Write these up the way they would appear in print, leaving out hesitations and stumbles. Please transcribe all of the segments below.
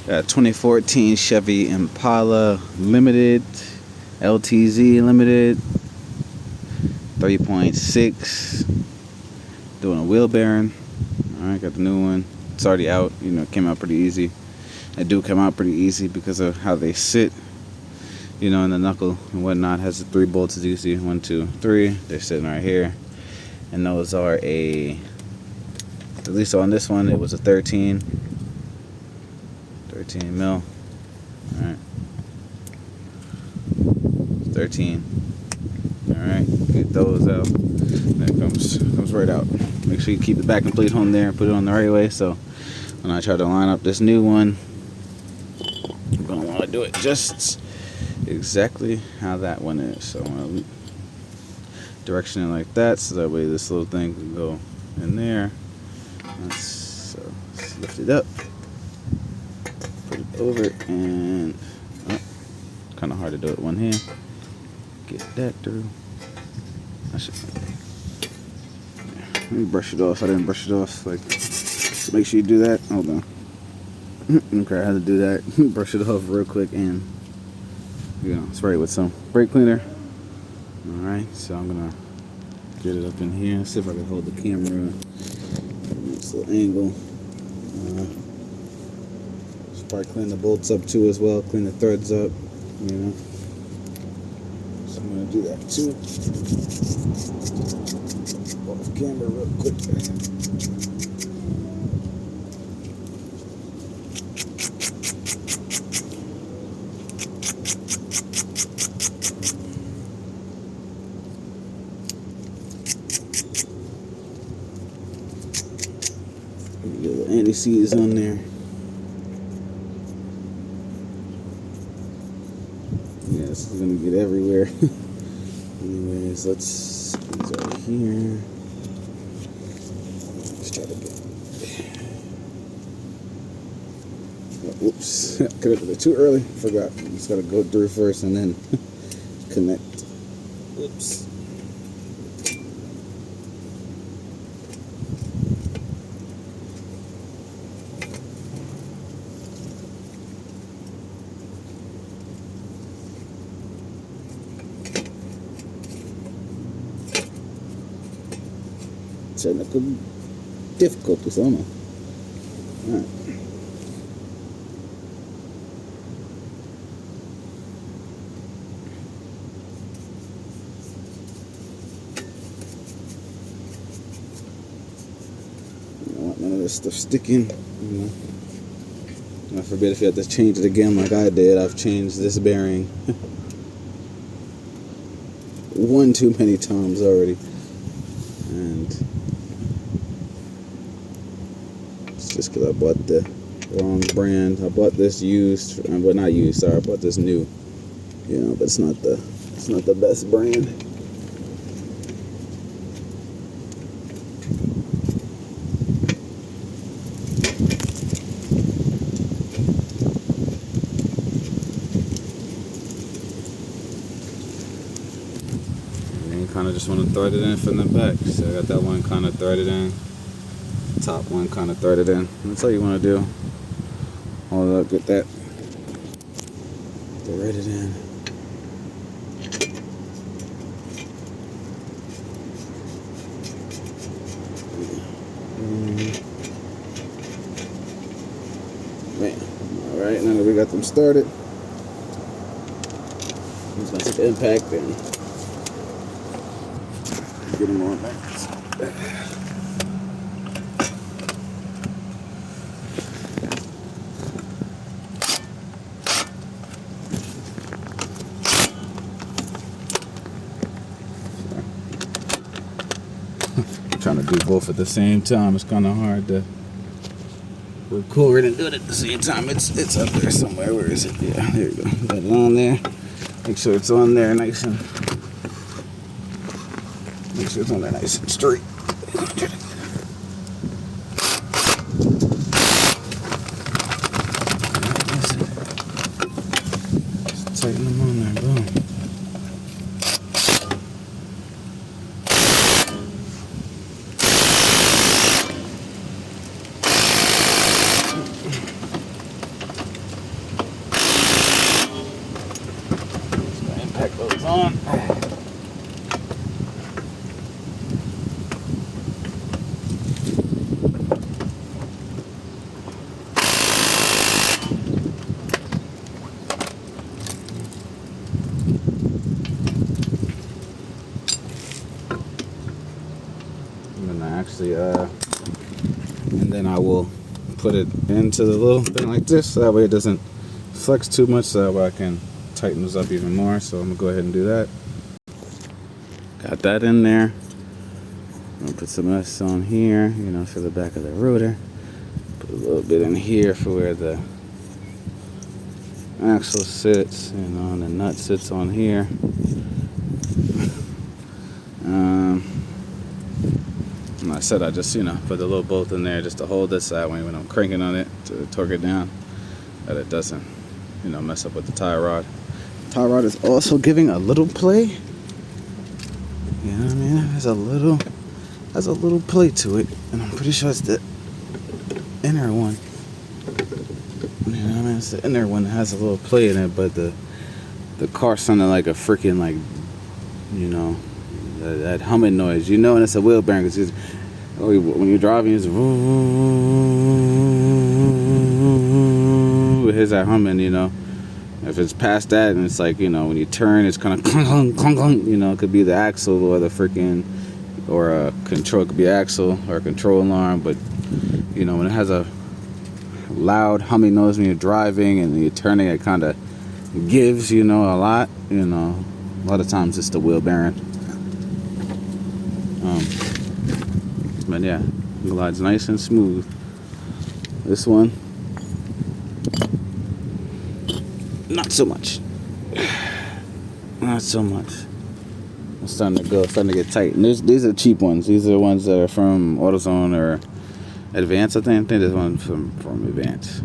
Got 2014 Chevy Impala Limited, LTZ Limited, 3.6. Doing a wheel bearing. Alright, got the new one. It's already out. You know, it came out pretty easy. They do come out pretty easy because of how they sit. You know, in the knuckle and whatnot. Has the 3 bolts as you see. 1, 2, 3. They're sitting right here. And those are at least on this one, it was a 13 mil. Alright. 13. Alright, get those out. That comes right out. Make sure you keep the backing plate on there and put it on the right way. So when I try to line up this new one, I'm gonna want to do it just exactly how that one is. So I'm gonna direction it like that, so that way this little thing can go in there. So let's lift it up, put it over, and kind of hard to do it with one hand. Get that through. Let me brush it off. I didn't brush it off. Like, so make sure you do that. Hold on. Okay, I had to do that. Brush it off real quick and spray it with some brake cleaner. All right, so I'm gonna get it up in here. See if I can hold the camera. This little angle. Just probably clean the bolts up too as well. Clean the threads up. You know. So I'm gonna do that too. Off camera real quick. Get the anti-seize on there. Yeah, this is gonna get everywhere. Anyways, let's these right here. Let's try to get. Oh, whoops! Could have done it too early. Forgot. Just gotta go through first and then connect. Whoops. Technical difficulties, I don't know. Alright. You don't want none of this stuff sticking, you know. God forbid if you have to change it again like I did. I've changed this bearing one too many times already. And it's just because I bought the wrong brand. I bought this used, well, not used, sorry, I bought this new, you know, but it's not the best brand. Kind of just want to thread it in from the back. So I got that one kind of threaded in, top one kind of threaded in. That's all you want to do. Hold it up, get that threaded in. Man, all right, now that we got them started, I'm just gonna take the impact and get them on back. I'm trying to do both at the same time. It's kind of hard to record and do it at the same time. It's up there somewhere. Where is it? Yeah, there you go. Got it on there. Make sure it's on there nice and. Make sure it's on there nice and straight. Just tighten them on there, boom. on. And then I will put it into the little thing like this, so that way it doesn't flex too much, so that way I can tighten this up even more. So I'm gonna go ahead and do that. Got that in there. I'm gonna put some of this on here, you know, for the back of the rotor. Put a little bit in here for where the axle sits, you know, and the nut sits on here. And I said I just, you know, put the little bolt in there just to hold this that way when I'm cranking on it to torque it down, that it doesn't, you know, mess up with the tie rod. Tie rod is also giving a little play. You know what I mean? Has a little play to it, and I'm pretty sure it's the inner one. You know what I mean? It's the inner one that has a little play in it, but the car sounded like a freaking, like, you know, that humming noise, you know, and it's a wheel bearing. Because when you're driving, it's it hears that humming, you know. If it's past that, and it's like, you know, when you turn, it's kind of clunk, clunk, clunk, you know, it could be the axle or the freaking, or a control, it could be axle or a control alarm. But, you know, when it has a loud humming noise when you're driving and you're turning, it kind of gives, you know, a lot, you know. A lot of times it's the wheel bearing. But yeah, it glides nice and smooth. This one, not so much. Not so much. It's starting to get tight. And these are cheap ones. These are the ones that are from AutoZone or Advance, I think. I think there's one from Advance.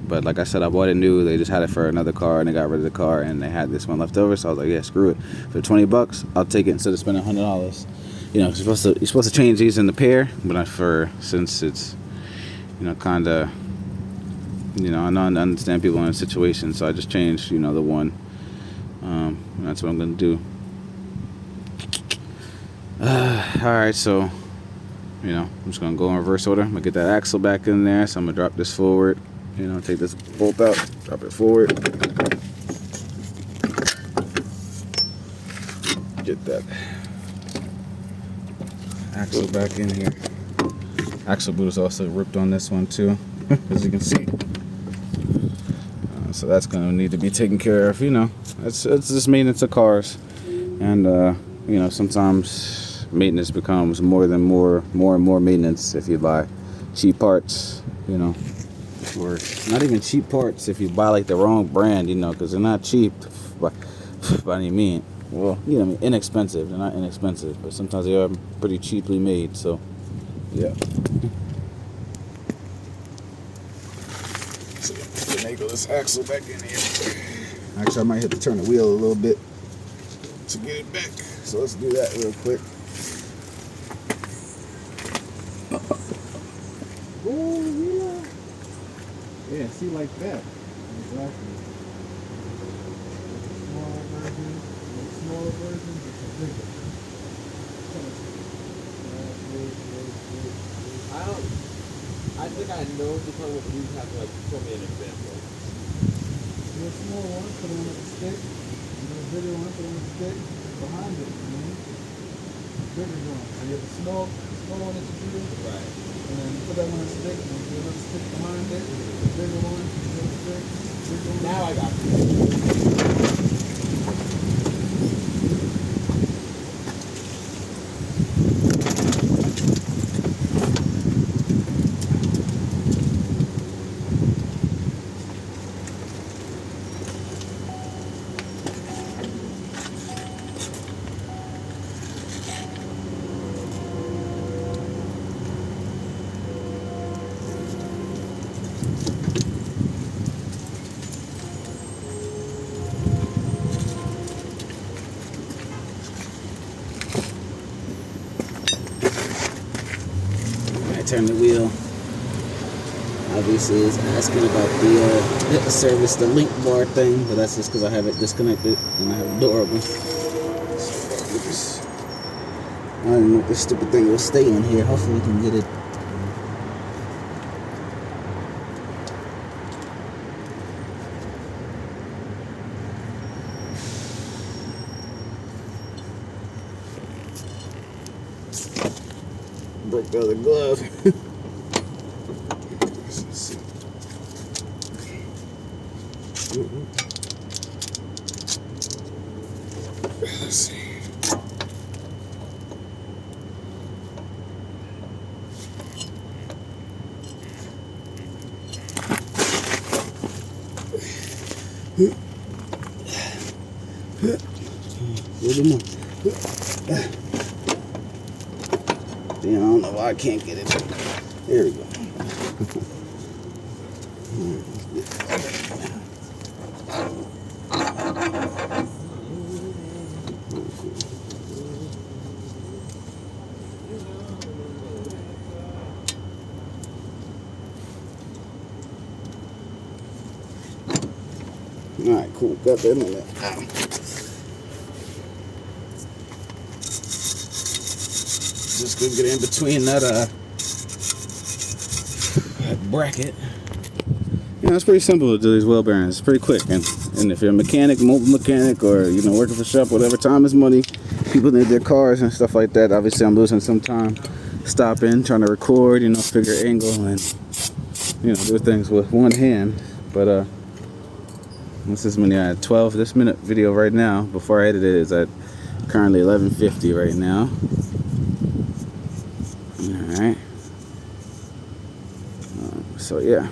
But like I said, I bought it new. They just had it for another car, and they got rid of the car, and they had this one left over. So I was like, yeah, screw it. For $20, I'll take it instead of spending $100. You know, you're supposed to change these in the pair, but not since it's, you know, kind of, you know, I understand people in a situation, so I just changed, you know, the one. That's what I'm gonna do. All right, so, you know, I'm just gonna go in reverse order. I'm gonna get that axle back in there, so I'm gonna drop this forward. You know, take this bolt out, drop it forward. Get that axle back in here. Axle boot is also ripped on this one too, as you can see. So that's gonna need to be taken care of. You know, it's just maintenance of cars, and you know, sometimes maintenance becomes more and more maintenance if you buy cheap parts. You know, or not even cheap parts if you buy like the wrong brand. You know, because they're not cheap by any means. Well, you know, I mean, inexpensive. They're not inexpensive, but sometimes they are pretty cheaply made. So, yeah. So, finagle this axle back in here. Actually, I might have to turn the wheel a little bit to get it back. So let's do that real quick. Oh yeah. Yeah, see, like that. Exactly. Smaller version, it's a bigger. I think I know the time what you have to like show me an example. The small one, put it on a stick, and then the bigger one, put it on a stick behind it, you know? Bigger one. And you have the small one that you do, Right. and then put that one on a stick, and then put another stick behind it, the bigger one, another stick, bigger one. Now I got you. Turn the wheel. obviously is asking about the service, the link bar thing, but that's just because I have it disconnected and I have the door open. I don't know if this stupid thing will stay in here. Hopefully we can get it. Break the other glove. Let's see. Let's see. A little more. Damn, I don't know why I can't get it. There we go. Alright, cool. Got that in there. Just gonna get in between that bracket. You know, it's pretty simple to do these wheel bearings. It's pretty quick, and if you're a mechanic, mobile mechanic, or working for shop, whatever, time is money. People need their cars and stuff like that. Obviously, I'm losing some time stopping, trying to record, figure angle, and do things with one hand. But this is when I had 12 this minute video right now. Before I edit it, is at currently 11:50 right now. Alright. So yeah.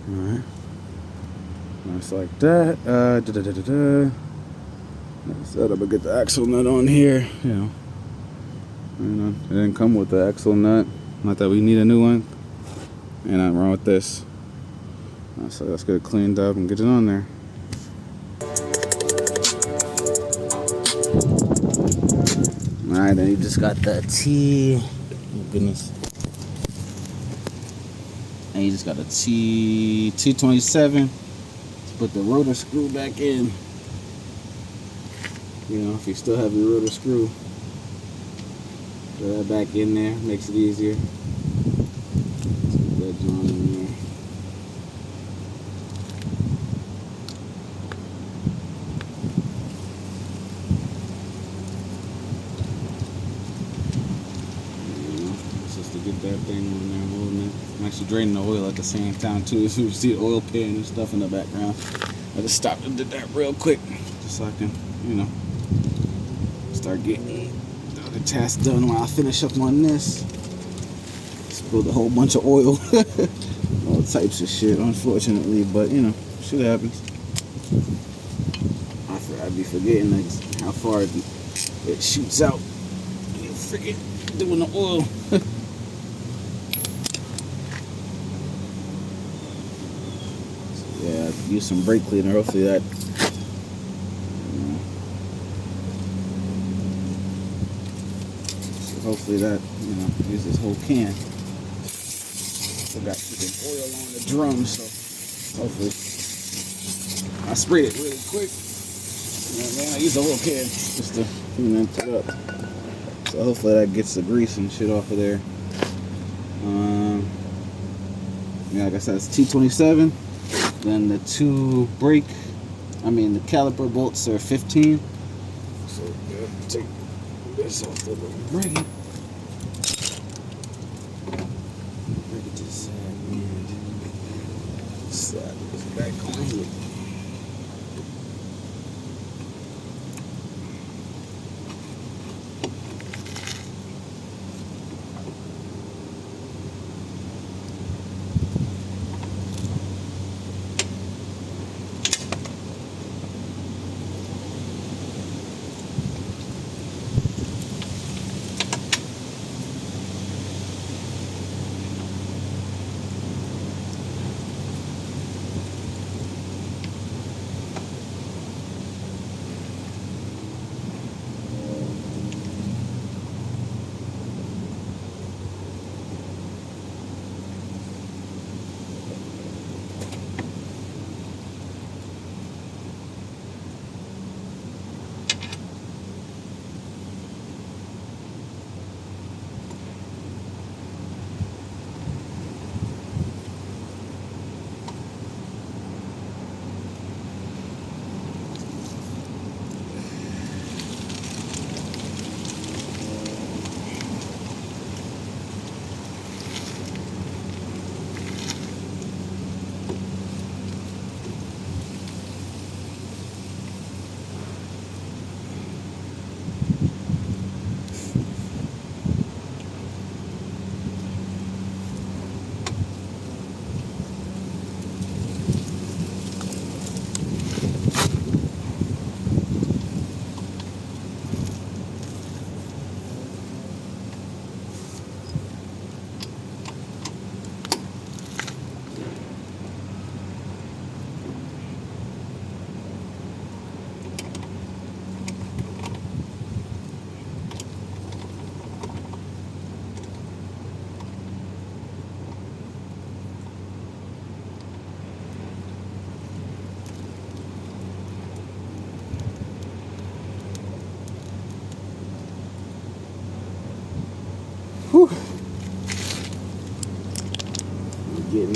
Alright. Just like that. So I'm gonna get the axle nut on here. It didn't come with the axle nut. Not that we need a new one. Ain't nothing wrong with this. So let's get it cleaned up and get it on there. Alright, then you just got the T. Oh goodness. And you just got a T227 to put the rotor screw back in. If you still have your rotor screw, throw that back in there, makes it easier. Let's put that joint in there. Just to get that thing on there moving it. I'm actually draining the oil at the same time too, so you see the oil pan and stuff in the background. I just stopped and did that real quick, just so I can, start getting the other tasks done while I finish up on this. Spilled a whole bunch of oil. All types of shit, unfortunately, but shit happens. I'd be forgetting how far it shoots out. You forget doing the oil. So yeah, I use some brake cleaner. Hopefully that. Hopefully that, use this whole can. Still got freaking oil on the drum, so hopefully. I sprayed it really quick. I used the whole can just to clean it up. So hopefully that gets the grease and shit off of there. Like I said, it's T27. Then the the caliper bolts are 15. So yeah, take this off the little bracket. Break it to the side and slide this back on here.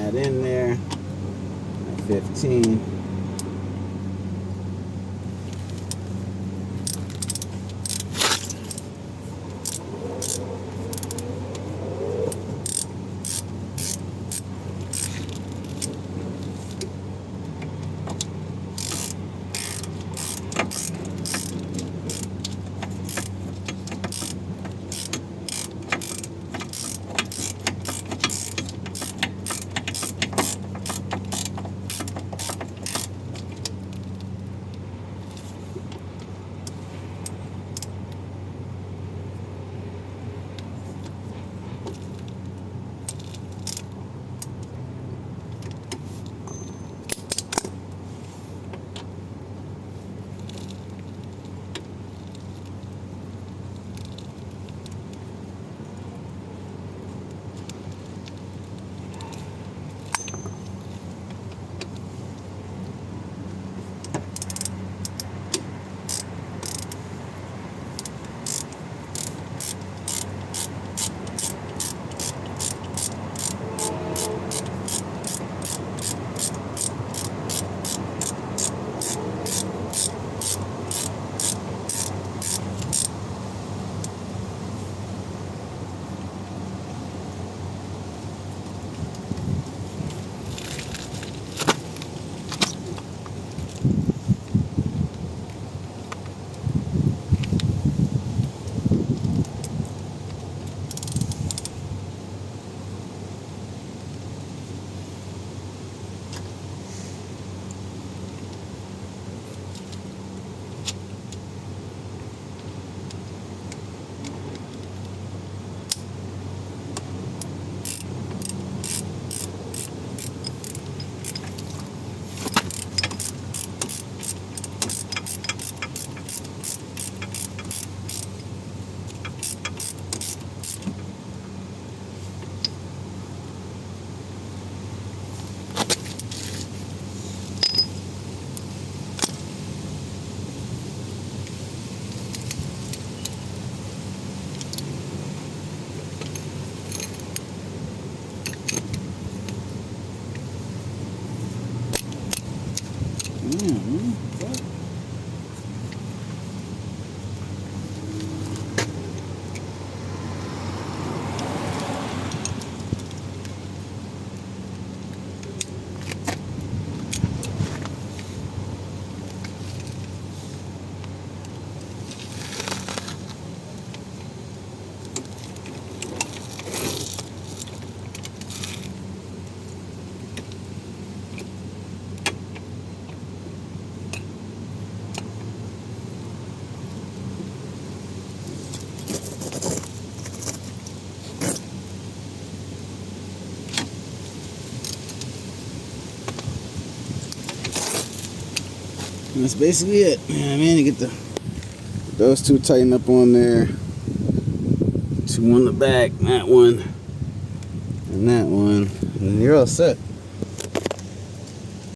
that in there at 15. And that's basically it. Yeah, man, you get those two tighten up on there. Two on the back, that one, and that one, and you're all set.